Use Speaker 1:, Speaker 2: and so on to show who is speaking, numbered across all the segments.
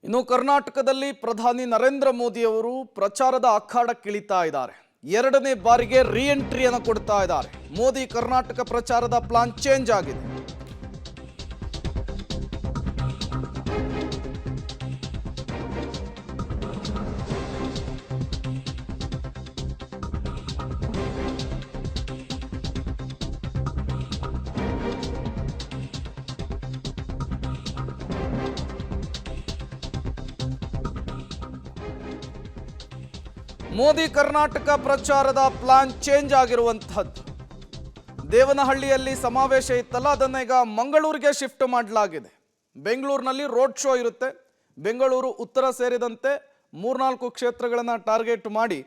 Speaker 1: ಇನ್ನು ಕರ್ನಾಟಕದಲ್ಲಿ ಪ್ರಧಾನಿ ನರೇಂದ್ರ ಮೋದಿ ಅವರು ಪ್ರಚಾರದ ಅಖಾಡಕ್ಕಿಳಿತಾ ಇದ್ದಾರೆ. ಎರಡನೇ ಬಾರಿಗೆ ರೀ ಎಂಟ್ರಿಯನ್ನು ಕೊಡ್ತಾ ಇದ್ದಾರೆ. ಮೋದಿ ಕರ್ನಾಟಕ ಪ್ರಚಾರದ ಪ್ಲಾನ್ ಚೇಂಜ್ ಆಗಿದೆ. ಮೋದಿ ಕರ್ನಾಟಕ ಪ್ರಚಾರದ ಪ್ಲಾನ್ ಚೇಂಜ್ ಆಗಿರುವಂತಹದ್ದು. ದೇವನಹಳ್ಳಿಯಲ್ಲಿ ಸಮಾವೇಶ ಇತ್ತಲ್ಲ, ಅದನ್ನ ಈಗ ಮಂಗಳೂರಿಗೆ ಶಿಫ್ಟ್ ಮಾಡಲಾಗಿದೆ. ಬೆಂಗಳೂರಿನಲ್ಲಿ ರೋಡ್ ಶೋ ಇರುತ್ತೆ. ಬೆಂಗಳೂರು ಉತ್ತರ ಸೇರಿದಂತೆ 3-4 ಕ್ಷೇತ್ರಗಳನ್ನು ಟಾರ್ಗೆಟ್ ಮಾಡಿ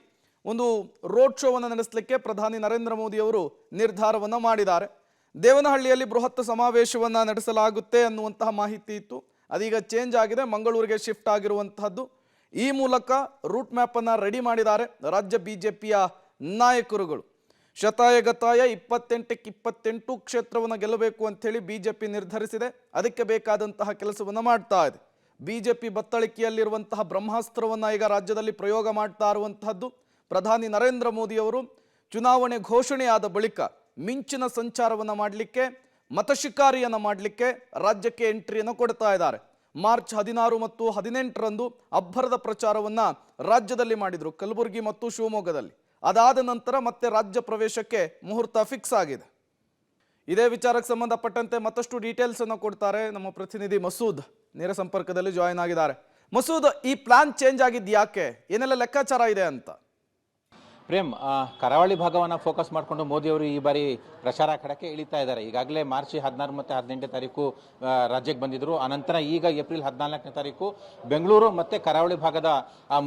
Speaker 1: ಒಂದು ರೋಡ್ ಶೋವನ್ನು ನಡೆಸಲಿಕ್ಕೆ ಪ್ರಧಾನಿ ನರೇಂದ್ರ ಮೋದಿ ಅವರು ನಿರ್ಧಾರವನ್ನು ಮಾಡಿದ್ದಾರೆ. ದೇವನಹಳ್ಳಿಯಲ್ಲಿ ಬೃಹತ್ ಸಮಾವೇಶವನ್ನು ನಡೆಸಲಾಗುತ್ತೆ ಅನ್ನುವಂತಹ ಮಾಹಿತಿ ಇತ್ತು. ಅದೀಗ ಚೇಂಜ್ ಆಗಿದೆ, ಮಂಗಳೂರಿಗೆ ಶಿಫ್ಟ್ ಆಗಿರುವಂತಹದ್ದು. ಈ ಮೂಲಕ ರೂಟ್ ಮ್ಯಾಪ್ ಅನ್ನು ರೆಡಿ ಮಾಡಿದ್ದಾರೆ ರಾಜ್ಯ ಬಿಜೆಪಿಯ ನಾಯಕರುಗಳು. ಶತಾಯಗತಾಯ 28ಕ್ಕೆ 28 ಕ್ಷೇತ್ರವನ್ನು ಗೆಲ್ಲಬೇಕು ಅಂಥೇಳಿ ಬಿಜೆಪಿ ನಿರ್ಧರಿಸಿದೆ. ಅದಕ್ಕೆ ಬೇಕಾದಂತಹ ಕೆಲಸವನ್ನು ಮಾಡ್ತಾ ಇದೆ. ಬಿಜೆಪಿ ಬತ್ತಳಿಕೆಯಲ್ಲಿರುವಂತಹ ಬ್ರಹ್ಮಾಸ್ತ್ರವನ್ನು ಈಗ ರಾಜ್ಯದಲ್ಲಿ ಪ್ರಯೋಗ ಮಾಡ್ತಾ ಇರುವಂತಹದ್ದು. ಪ್ರಧಾನಿ ನರೇಂದ್ರ ಮೋದಿ ಅವರು ಚುನಾವಣೆ ಘೋಷಣೆಯಾದ ಬಳಿಕ ಮಿಂಚಿನ ಸಂಚಾರವನ್ನು ಮಾಡಲಿಕ್ಕೆ, ಮತಶಿಕಾರಿಯನ್ನು ಮಾಡಲಿಕ್ಕೆ ರಾಜ್ಯಕ್ಕೆ ಎಂಟ್ರಿಯನ್ನು ಕೊಡ್ತಾ ಇದ್ದಾರೆ. ಮಾರ್ಚ್ 16 ಮತ್ತು 18ರಂದು ಅಬ್ಬರದ ಪ್ರಚಾರವನ್ನು ರಾಜ್ಯದಲ್ಲಿ ಮಾಡಿದರು, ಕಲಬುರಗಿ ಮತ್ತು ಶಿವಮೊಗ್ಗದಲ್ಲಿ. ಅದಾದ ನಂತರ ಮತ್ತೆ ರಾಜ್ಯ ಪ್ರವೇಶಕ್ಕೆ ಮುಹೂರ್ತ ಫಿಕ್ಸ್ ಆಗಿದೆ. ಇದೇ ವಿಚಾರಕ್ಕೆ ಸಂಬಂಧಪಟ್ಟಂತೆ ಮತ್ತಷ್ಟು ಡೀಟೇಲ್ಸ್ ಅನ್ನು ಕೊಡ್ತಾರೆ ನಮ್ಮ ಪ್ರತಿನಿಧಿ ಮಸೂದ್. ನೇರ ಸಂಪರ್ಕದಲ್ಲಿ ಜಾಯಿನ್ ಆಗಿದ್ದಾರೆ. ಮಸೂದ್, ಈ ಪ್ಲಾನ್ ಚೇಂಜ್ ಆಗಿದ್ದು ಯಾಕೆ, ಏನೆಲ್ಲ ಲೆಕ್ಕಾಚಾರ ಇದೆ ಅಂತ?
Speaker 2: ಪ್ರೇಮ್, ಕರಾವಳಿ ಭಾಗವನ್ನು ಫೋಕಸ್ ಮಾಡಿಕೊಂಡು ಮೋದಿಯವರು ಈ ಬಾರಿ ಪ್ರಚಾರ ಕಡಕ್ಕೆ ಇಳಿತಾ ಇದ್ದಾರೆ. ಈಗಾಗಲೇ ಮಾರ್ಚ್ 16 ಮತ್ತು 18ನೇ ತಾರೀಕು ರಾಜ್ಯಕ್ಕೆ ಬಂದಿದ್ದರು. ಅನಂತರ ಈಗ ಏಪ್ರಿಲ್ 14ನೇ ತಾರೀಕು ಬೆಂಗಳೂರು ಮತ್ತು ಕರಾವಳಿ ಭಾಗದ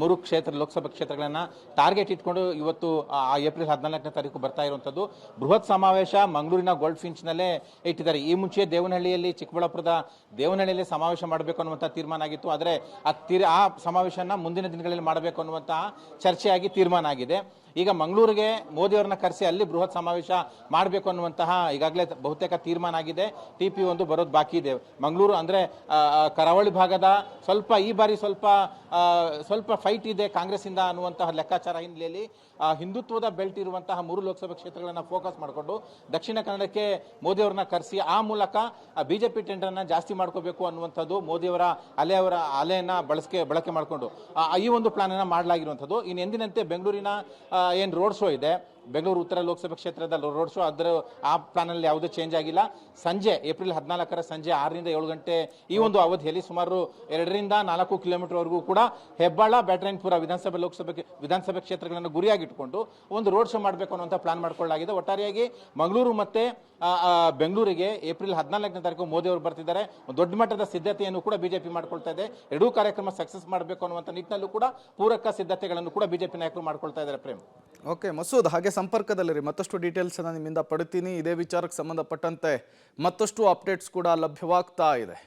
Speaker 2: 3 ಲೋಕಸಭಾ ಕ್ಷೇತ್ರಗಳನ್ನು ಟಾರ್ಗೆಟ್ ಇಟ್ಕೊಂಡು ಇವತ್ತು ಏಪ್ರಿಲ್ 14ನೇ ತಾರೀಕು ಬರ್ತಾ ಇರುವಂಥದ್ದು. ಬೃಹತ್ ಸಮಾವೇಶ ಮಂಗಳೂರಿನ ಗೋಲ್ಡ್ ಫಿಂಚ್ನಲ್ಲೇ ಇಟ್ಟಿದ್ದಾರೆ. ಈ ಮುಂಚೆ ದೇವನಹಳ್ಳಿಯಲ್ಲಿ, ಚಿಕ್ಕಬಳ್ಳಾಪುರದ ದೇವನಹಳ್ಳಿಯಲ್ಲಿ ಸಮಾವೇಶ ಮಾಡಬೇಕು ಅನ್ನುವಂಥ ತೀರ್ಮಾನ ಆಗಿತ್ತು. ಆದರೆ ಆ ಸಮಾವೇಶನ ಮುಂದಿನ ದಿನಗಳಲ್ಲಿ ಮಾಡಬೇಕು ಅನ್ನುವಂತಹ ಚರ್ಚೆಯಾಗಿ ತೀರ್ಮಾನ ಆಗಿದೆ. ಈಗ ಮಂಗಳೂರಿಗೆ ಮೋದಿಯವರನ್ನ ಕರೆಸಿ ಅಲ್ಲಿ ಬೃಹತ್ ಸಮಾವೇಶ ಮಾಡಬೇಕು ಅನ್ನುವಂತಹ ಈಗಾಗಲೇ ಬಹುತೇಕ ತೀರ್ಮಾನ ಆಗಿದೆ. TP1 ಬರೋದು ಬಾಕಿ ಇದೆ. ಮಂಗಳೂರು ಅಂದರೆ ಕರಾವಳಿ ಭಾಗದ ಈ ಬಾರಿ ಸ್ವಲ್ಪ ಫೈಟ್ ಇದೆ ಕಾಂಗ್ರೆಸ್ಸಿಂದ ಅನ್ನುವಂತಹ ಲೆಕ್ಕಾಚಾರ ಹಿನ್ನೆಲೆಯಲ್ಲಿ ಹಿಂದುತ್ವದ ಬೆಲ್ಟ್ ಇರುವಂತಹ 3 ಲೋಕಸಭಾ ಕ್ಷೇತ್ರಗಳನ್ನು ಫೋಕಸ್ ಮಾಡಿಕೊಂಡು ದಕ್ಷಿಣ ಕನ್ನಡಕ್ಕೆ ಮೋದಿಯವರನ್ನ ಕರೆಸಿ ಆ ಮೂಲಕ ಬಿಜೆಪಿ ಟೆಂಡರ್ನ ಜಾಸ್ತಿ ಮಾಡ್ಕೋಬೇಕು ಅನ್ನುವಂಥದ್ದು ಮೋದಿಯವರ ಅಲೆಯನ್ನು ಬಳಕೆ ಮಾಡಿಕೊಂಡು ಈ ಒಂದು ಪ್ಲಾನ್ ಅನ್ನು ಮಾಡಲಾಗಿರುವಂಥದ್ದು. ಇನ್ನು ಎಂದಿನಂತೆ ಬೆಂಗಳೂರಿನ ಏನು ರೋಡ್ ಶೋ ಇದೆ, ಬೆಂಗಳೂರು ಉತ್ತರ ಲೋಕಸಭಾ ಕ್ಷೇತ್ರದ ರೋಡ್ ಶೋ, ಅದರ ಆ ಪ್ಲಾನಲ್ಲಿ ಯಾವುದೇ ಚೇಂಜ್ ಆಗಿಲ್ಲ. ಸಂಜೆ ಏಪ್ರಿಲ್ 14ರ ಸಂಜೆ 6ರಿಂದ 7 ಗಂಟೆ ಈ ಒಂದು ಅವಧಿಯಲ್ಲಿ ಸುಮಾರು 2ರಿಂದ 4 ಕಿಲೋಮೀಟರ್ವರೆಗೂ ಕೂಡ ಹೆಬ್ಬಾಳ, ಬ್ಯಾಟರಾಯನಪುರ ವಿಧಾನಸಭೆ ಕ್ಷೇತ್ರಗಳನ್ನು ಗುರಿಯಾಗಿಟ್ಟುಕೊಂಡು ಒಂದು ರೋಡ್ ಶೋ ಮಾಡಬೇಕು ಅನ್ನುವಂಥ ಪ್ಲಾನ್ ಮಾಡಿಕೊಳ್ಳಲಾಗಿದೆ. ಒಟ್ಟಾರೆಯಾಗಿ ಮಂಗಳೂರು ಮತ್ತು ಬೆಂಗಳೂರಿಗೆ ಏಪ್ರಿಲ್ 14ನೇ ತಾರೀಕು ಮೋದಿ ಅವರು ಬರ್ತಿದ್ದಾರೆ. ಒಂದು ದೊಡ್ಡ ಮಟ್ಟದ ಸಿದ್ಧತೆಯನ್ನು ಕೂಡ ಬಿಜೆಪಿ ಮಾಡ್ಕೊಳ್ತಾ ಇದೆ. ಎರಡೂ ಕಾರ್ಯಕ್ರಮ ಸಕ್ಸಸ್ ಮಾಡಬೇಕು ಅನ್ನುವಂಥ ನಿಟ್ಟಿನಲ್ಲೂ ಕೂಡ ಪೂರಕ ಸಿದ್ಧತೆಗಳನ್ನು ಕೂಡ ಬಿಜೆಪಿ ನಾಯಕರು ಮಾಡ್ಕೊಳ್ತಾ ಇದ್ದಾರೆ. ಪ್ರೇಮ್,
Speaker 1: ಓಕೆ ಮಸೂದ್, ಹಾಗೆ ಸಂಪರ್ಕದಲ್ಲಿರಿ. ಮತ್ತಷ್ಟು ಡೀಟೇಲ್ಸ್ ಅನ್ನು ನಿಮ್ಮಿಂದ ಪಡ್ತೀನಿ. ಇದೇ ವಿಚಾರಕ್ಕೆ ಸಂಬಂಧಪಟ್ಟಂತೆ ಮತ್ತಷ್ಟು ಅಪ್ಡೇಟ್ಸ್ ಕೂಡ ಲಭ್ಯವಾಗ್ತಾ ಇದೆ.